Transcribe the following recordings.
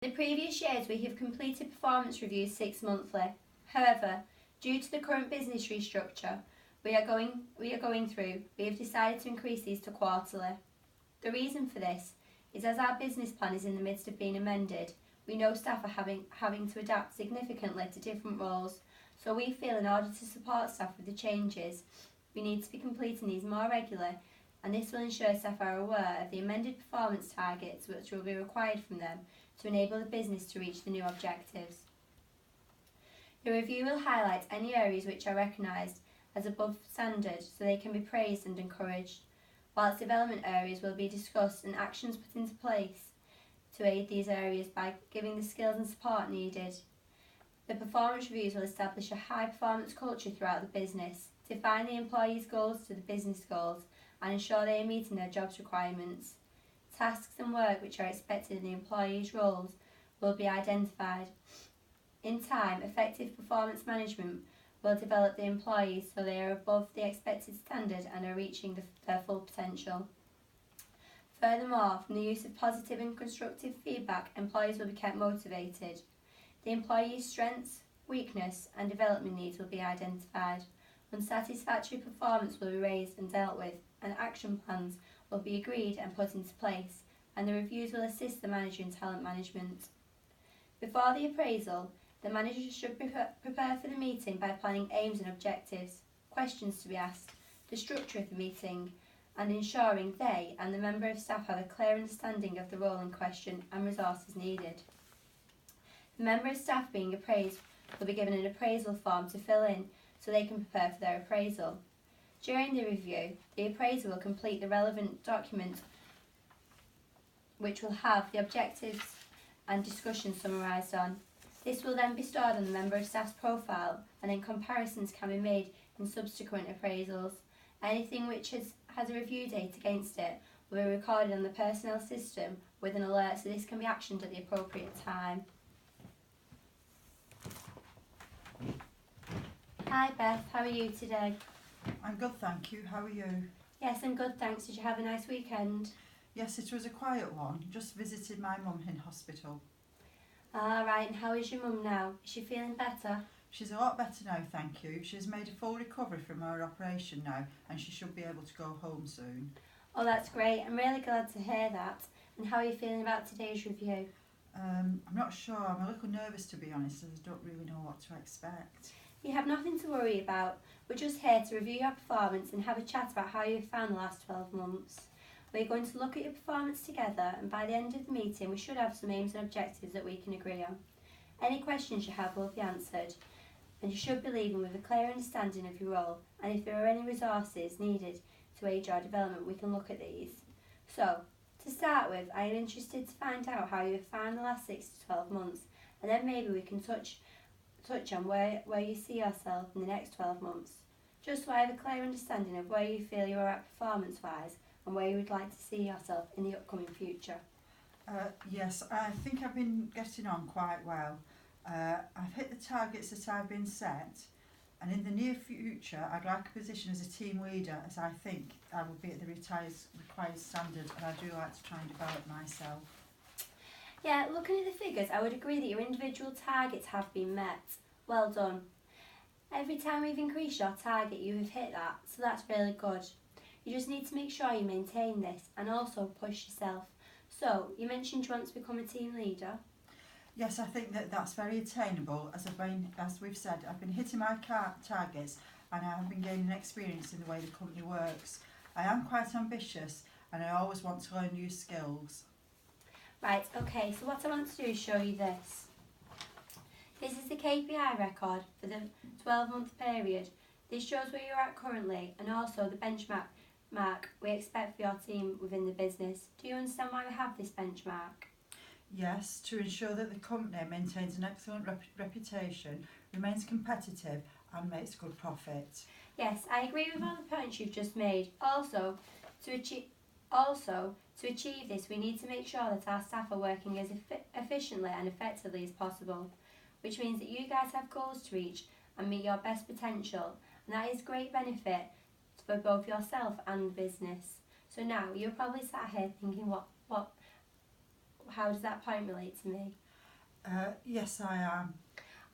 In the previous years, we have completed performance reviews 6 monthly. However, due to the current business restructure we are going through, we have decided to increase these to quarterly. The reason for this is as our business plan is in the midst of being amended, we know staff are having to adapt significantly to different roles, so we feel in order to support staff with the changes, we need to be completing these more regularly, and this will ensure staff are aware of the amended performance targets which will be required from them to enable the business to reach the new objectives. The review will highlight any areas which are recognised as above standard so they can be praised and encouraged, whilst development areas will be discussed and actions put into place to aid these areas by giving the skills and support needed. The performance reviews will establish a high performance culture throughout the business, define the employees' goals to the business goals and ensure they are meeting their jobs requirements. Tasks and work which are expected in the employees' roles will be identified. In time, effective performance management will develop the employees so they are above the expected standard and are reaching their full potential. Furthermore, from the use of positive and constructive feedback, employees will be kept motivated. The employees' strengths, weakness and development needs will be identified. Unsatisfactory performance will be raised and dealt with, and action plans will be agreed and put into place, and the reviews will assist the manager in talent management. Before the appraisal, the manager should prepare for the meeting by planning aims and objectives, questions to be asked, the structure of the meeting, and ensuring they and the member of staff have a clear understanding of the role in question and resources needed. The member of staff being appraised will be given an appraisal form to fill in so they can prepare for their appraisal. During the review, the appraiser will complete the relevant document which will have the objectives and discussion summarised on. This will then be stored on the member of staff's profile, and then comparisons can be made in subsequent appraisals. Anything which has a review date against it will be recorded on the personnel system with an alert, so this can be actioned at the appropriate time. Hi Beth, how are you today? I'm good, thank you. How are you? Yes, I'm good, thanks. Did you have a nice weekend? Yes, it was a quiet one. Just visited my mum in hospital. Ah, right, and how is your mum now? Is she feeling better? She's a lot better now, thank you. She's made a full recovery from her operation now and she should be able to go home soon. Oh, that's great. I'm really glad to hear that. And how are you feeling about today's review? I'm not sure. I'm a little nervous, to be honest, as I don't really know what to expect. You have nothing to worry about. We're just here to review your performance and have a chat about how you've found the last 12 months. We're going to look at your performance together, and by the end of the meeting we should have some aims and objectives that we can agree on. Any questions you have will be answered, and you should be leaving with a clear understanding of your role, and if there are any resources needed to aid your development, we can look at these. So, to start with, I am interested to find out how you have found the last 6 to 12 months, and then maybe we can touch on where you see yourself in the next 12 months, just so I have a clear understanding of where you feel you are at performance-wise and where you would like to see yourself in the upcoming future. Yes, I think I've been getting on quite well. I've hit the targets that I've been set, and in the near future I'd like a position as a team leader, as I think I will be at the required standard, and I do like to try and develop myself. Yeah, looking at the figures, I would agree that your individual targets have been met. Well done. Every time we've increased your target, you have hit that, so that's really good. You just need to make sure you maintain this and also push yourself. So, you mentioned you want to become a team leader. Yes, I think that's very attainable. As we've said, I've been hitting my targets and I have been gaining experience in the way the company works. I am quite ambitious and I always want to learn new skills. Right, okay, so what I want to do is show you this. This is the KPI record for the 12-month period. This shows where you're at currently and also the benchmark we expect for your team within the business. Do you understand why we have this benchmark? Yes, to ensure that the company maintains an excellent reputation, remains competitive and makes good profit. Yes, I agree with all the points you've just made. Also, to achieve this, we need to make sure that our staff are working as efficiently and effectively as possible, which means that you guys have goals to reach and meet your best potential, and that is great benefit for both yourself and the business. So now, you're probably sat here thinking, how does that point relate to me? Yes, I am.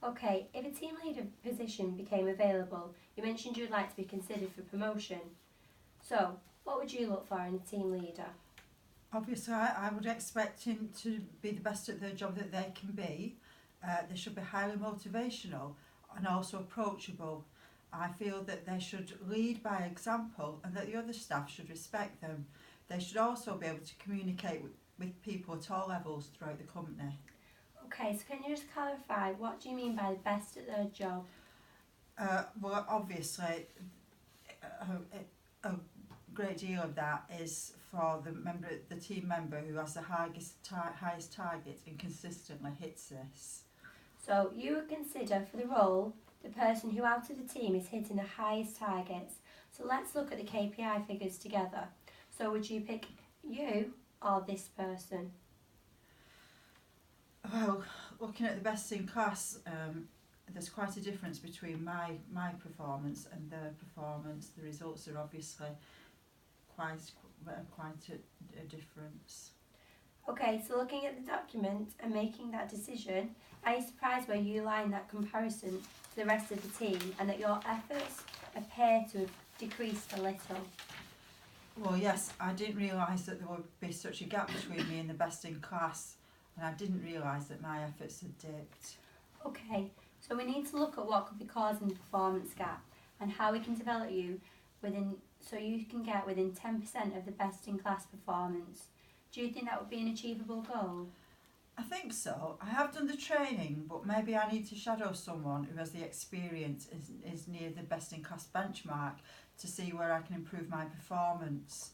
Okay, if a team leader position became available, you mentioned you'd like to be considered for promotion. So, what would you look for in a team leader? Obviously, I would expect him to be the best at their job that they can be. They should be highly motivational and also approachable. I feel that they should lead by example and that the other staff should respect them. They should also be able to communicate with people at all levels throughout the company. Okay, so can you just clarify, what do you mean by the best at their job? Well, obviously, a great deal of that is for the team member who has the highest target and consistently hits this. So, you would consider for the role the person who out of the team is hitting the highest targets. So, let's look at the KPI figures together. So, would you pick you or this person? Well, looking at the best in class, there's quite a difference between my performance and their performance. The results are obviously quite a difference. Okay, so looking at the document and making that decision, are you surprised where you line that comparison to the rest of the team and that your efforts appear to have decreased a little? Well, yes, I didn't realise that there would be such a gap between me and the best in class, and I didn't realise that my efforts had dipped. Okay, so we need to look at what could be causing the performance gap and how we can develop you so you can get within 10% of the best in class performance. Do you think that would be an achievable goal? I think so. I have done the training, but maybe I need to shadow someone who has the experience, is near the best in class benchmark to see where I can improve my performance.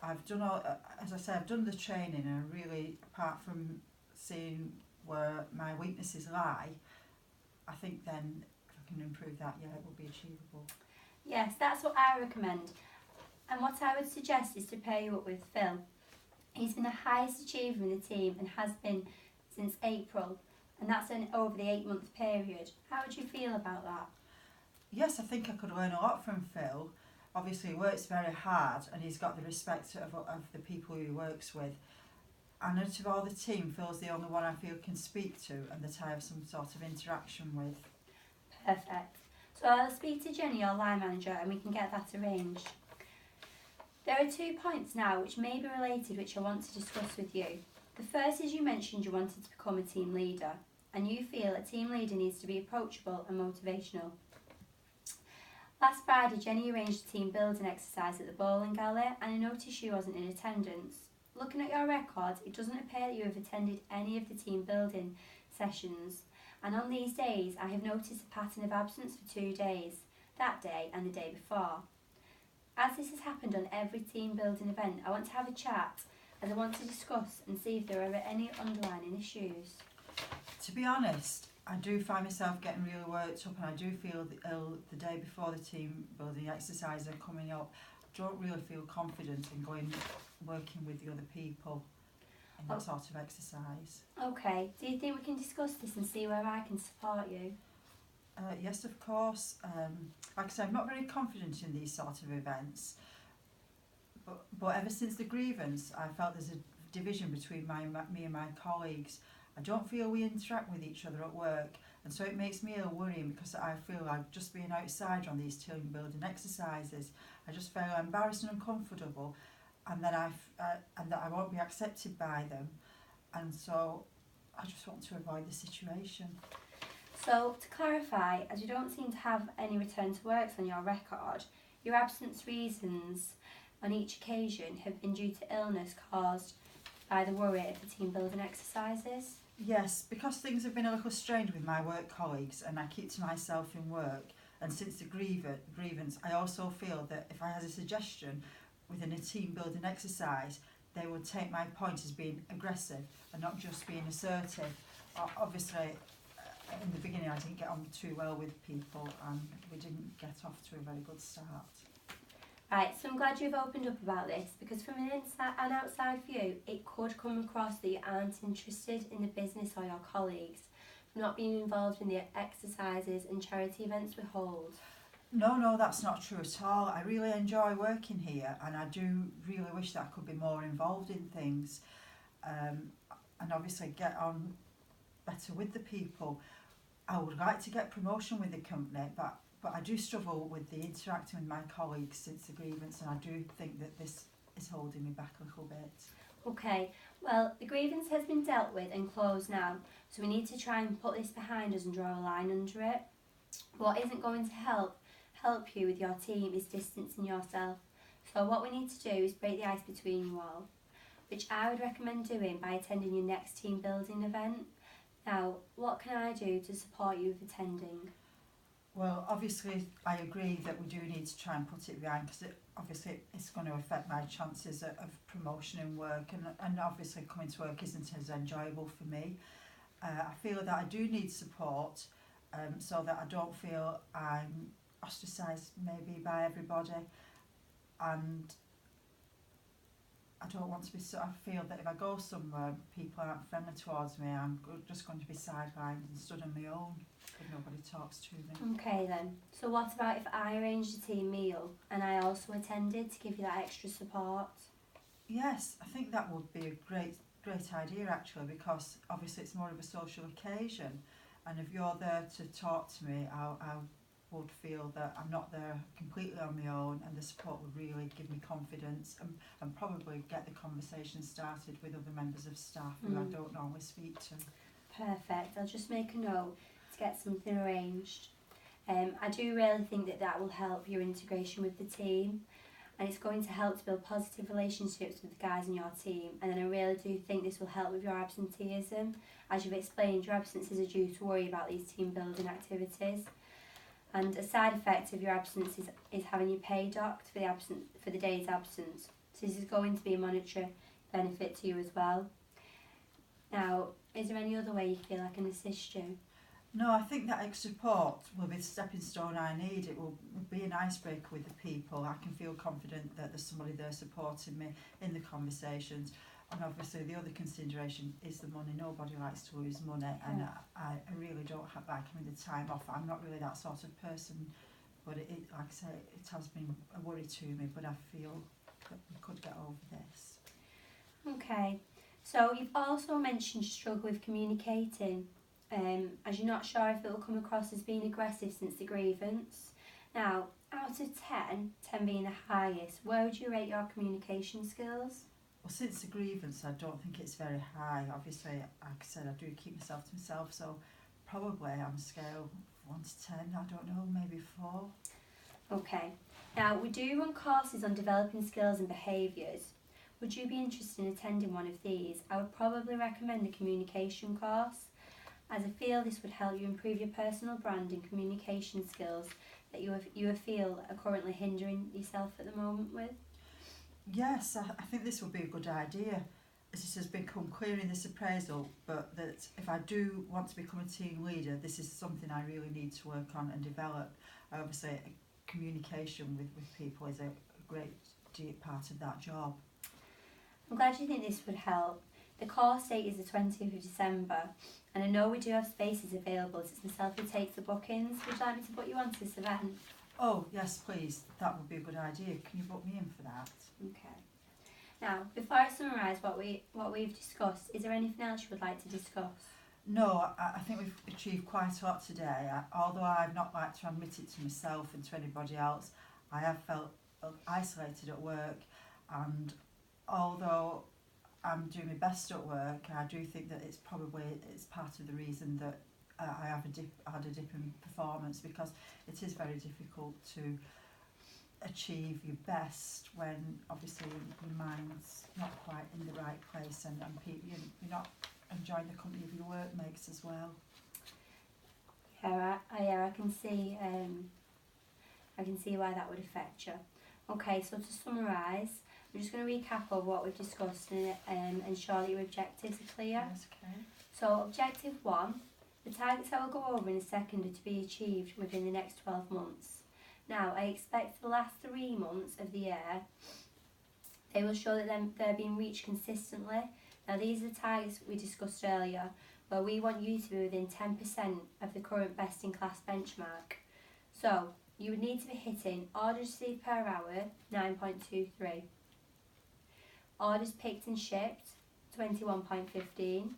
I've done as I said, I've done the training, and really, apart from seeing where my weaknesses lie, I think then if I can improve that, yeah, it will be achievable. Yes, that's what I recommend. And what I would suggest is to pair you up with Phil. He's been the highest achiever in the team and has been since April, and that's over the 8-month period. How would you feel about that? Yes, I think I could learn a lot from Phil. Obviously, he works very hard and he's got the respect of the people he works with. And out of all the team, Phil's the only one I feel can speak to and that I have some sort of interaction with. Perfect. So I'll speak to Jenny, our line manager, and we can get that arranged. There are 2 points now which may be related which I want to discuss with you. The first is you mentioned you wanted to become a team leader and you feel a team leader needs to be approachable and motivational. Last Friday, Jenny arranged a team building exercise at the bowling alley and I noticed she wasn't in attendance. Looking at your record, it doesn't appear that you have attended any of the team building sessions, and on these days I have noticed a pattern of absence for 2 days, that day and the day before. As this has happened on every team building event, I want to have a chat as I want to discuss and see if there are any underlying issues. To be honest, I do find myself getting really worked up and I do feel ill the day before the team building exercises are coming up. I don't really feel confident in working with the other people in that sort of exercise. Okay, do you think we can discuss this and see where I can support you? Yes, of course. Like I said, I'm not very confident in these sort of events. But ever since the grievance, I felt there's a division between me and my colleagues. I don't feel we interact with each other at work, and so it makes me ill worrying because I feel like just being outside on these team building exercises, I just feel embarrassed and uncomfortable, and that I won't be accepted by them, and so I just want to avoid the situation. So, to clarify, as you don't seem to have any return to works on your record, your absence reasons on each occasion have been due to illness caused by the worry of the team building exercises? Yes, because things have been a little strained with my work colleagues and I keep to myself in work, and since the grievance, I also feel that if I had a suggestion within a team building exercise, they would take my point as being aggressive and not just being assertive. Obviously, in the beginning I didn't get on too well with people and we didn't get off to a very good start. Right, so I'm glad you've opened up about this because from an outside view it could come across that you aren't interested in the business or your colleagues, not being involved in the exercises and charity events we hold. No, that's not true at all. I really enjoy working here and I do really wish that I could be more involved in things and obviously get on better with the people. I would like to get promotion with the company, but I do struggle with the interacting with my colleagues since the grievance, and I do think that this is holding me back a little bit. Okay, well, the grievance has been dealt with and closed now, so we need to try and put this behind us and draw a line under it. What isn't going to help you with your team is distancing yourself. So what we need to do is break the ice between you all, which I would recommend doing by attending your next team building event. Now, what can I do to support you with attending? Well, obviously, I agree that we do need to try and put it behind, because obviously it's going to affect my chances of promotion in work, and obviously coming to work isn't as enjoyable for me. I feel that I do need support, so that I don't feel I'm ostracised maybe by everybody, and I don't want to be so. I feel that if I go somewhere, people aren't friendly towards me, I'm just going to be sidelined and stood on my own if nobody talks to me. Okay then, so what about if I arranged a team meal and I also attended to give you that extra support? Yes, I think that would be a great idea actually, because obviously it's more of a social occasion, and if you're there to talk to me, I would feel that I'm not there completely on my own, and the support would really give me confidence, and probably get the conversation started with other members of staff who I don't normally speak to. Perfect, I'll just make a note to get something arranged. I do really think that will help your integration with the team, and it's going to help to build positive relationships with the guys in your team, and then I really do think this will help with your absenteeism. As you've explained, your absences are due to worry about these team building activities. And a side effect of your absence is having your pay docked for the day's absence. So this is going to be a monetary benefit to you as well. Now, is there any other way you feel I can assist you? No, I think that extra support will be the stepping stone I need. It will be an icebreaker with the people. I can feel confident that there's somebody there supporting me in the conversations. And obviously the other consideration is the money. Nobody likes to lose money, and I really don't like having the time off. I'm not really that sort of person, but it like I say, it has been a worry to me, but I feel that we could get over this. Okay, so you've also mentioned you struggle with communicating, as you're not sure if it will come across as being aggressive since the grievance. Now, out of 10 being the highest, where would you rate your communication skills? Well, since the grievance, I don't think it's very high. Obviously, like I said, I do keep myself to myself, so probably on a scale of 1 to 10, I don't know, maybe 4. Okay, now we do run courses on developing skills and behaviours. Would you be interested in attending one of these? I would probably recommend the communication course, as I feel this would help you improve your personal brand and communication skills that you feel are currently hindering yourself at the moment with. Yes, I think this would be a good idea, as it has become clear in this appraisal, but that if I do want to become a team leader, this is something I really need to work on and develop. Obviously, communication with people is a great part of that job. I'm glad you think this would help. The course date is the 20th of December, and I know we do have spaces available. It's myself who takes the bookings. Would you like me to put you onto this event? Oh, yes, please. That would be a good idea. Can you book me in for that? Okay. Now, before I summarise what we've discussed, is there anything else you would like to discuss? No, I think we've achieved quite a lot today. Although I've not liked to admit it to myself and to anybody else, I have felt isolated at work, and although I'm doing my best at work, I do think that it's part of the reason that I have had a dip in performance, because it is very difficult to achieve your best when obviously your mind's not quite in the right place, and you're not enjoying the company of your workmates as well. Yeah, I can see. I can see why that would affect you. Okay, so to summarise, I'm just going to recap over what we've discussed and ensure that your objectives are clear. Yes, okay. So, objective 1, the targets I will go over in a second are to be achieved within the next 12 months. Now, I expect for the last 3 months of the year, they will show that they're being reached consistently. Now, these are the targets we discussed earlier, where we want you to be within 10% of the current best-in-class benchmark. So, you would need to be hitting orders received per hour, 9.23. Orders picked and shipped, 21.15.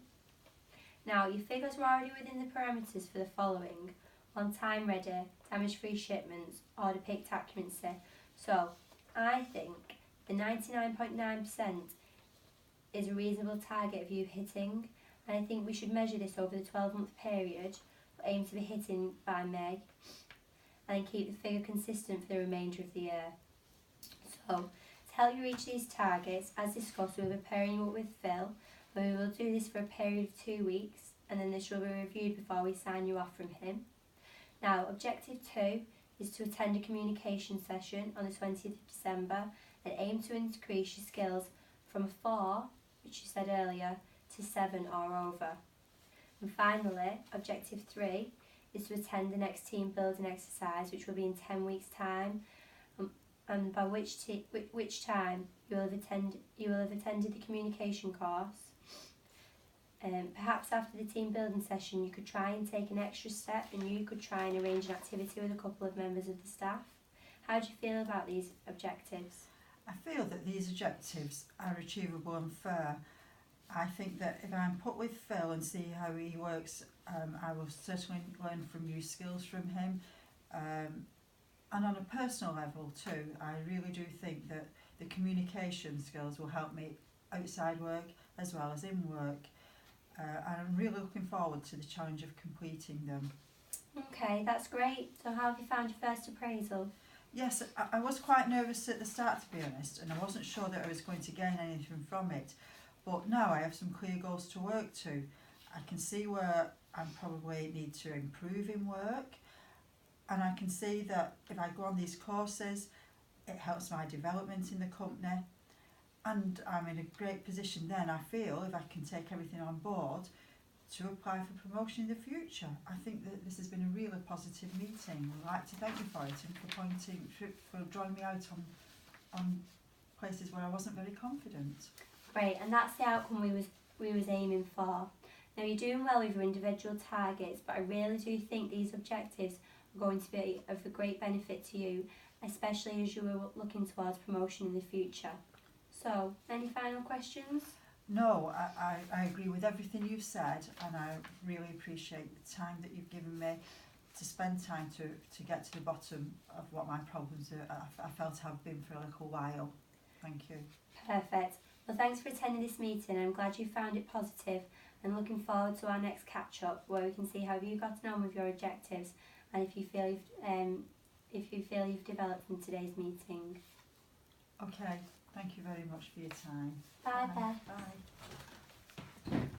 Now, your figures were already within the parameters for the following: on time ready, damage-free shipments, order picked accuracy. So, I think the 99.9% is a reasonable target of you hitting, and I think we should measure this over the 12-month period, but aim to be hitting by May, and keep the figure consistent for the remainder of the year. So, to help you reach these targets, as discussed, we'll be pairing you up with Phil. We will do this for a period of 2 weeks, and then this will be reviewed before we sign you off from him. Now, objective 2 is to attend a communication session on the 20th of December and aim to increase your skills from a 4, which you said earlier, to 7 or over. And finally, objective 3 is to attend the next team building exercise, which will be in 10 weeks' time, and by which time you will have attended the communication course. Perhaps after the team building session you could try and take an extra step, and you could try and arrange an activity with a couple of members of the staff. How do you feel about these objectives? I feel that these objectives are achievable and fair. I think that if I'm put with Phil and see how he works, I will certainly learn from new skills from him. And on a personal level too, I really do think that the communication skills will help me outside work as well as in work. And I'm really looking forward to the challenge of completing them. Okay, that's great. So how have you found your first appraisal? Yes, I was quite nervous at the start, to be honest, and I wasn't sure that I was going to gain anything from it. But now I have some clear goals to work to. I can see where I probably need to improve in work, and I can see that if I go on these courses, it helps my development in the company, and I'm in a great position then, I feel, if I can take everything on board, to apply for promotion in the future. I think that this has been a really positive meeting. I'd like to thank you for it and for drawing me out on places where I wasn't very confident. Great, and that's the outcome we was aiming for. Now, you're doing well with your individual targets, but I really do think these objectives are going to be of a great benefit to you, especially as you are looking towards promotion in the future. So, any final questions? No, I agree with everything you've said, and I really appreciate the time that you've given me to spend time to get to the bottom of what my problems I felt have been for a little while. Thank you. Perfect. Well, thanks for attending this meeting. I'm glad you found it positive, and looking forward to our next catch-up where we can see how you've gotten on with your objectives and if you feel you've developed from today's meeting. Okay, thank you very much for your time. Bye. Bye.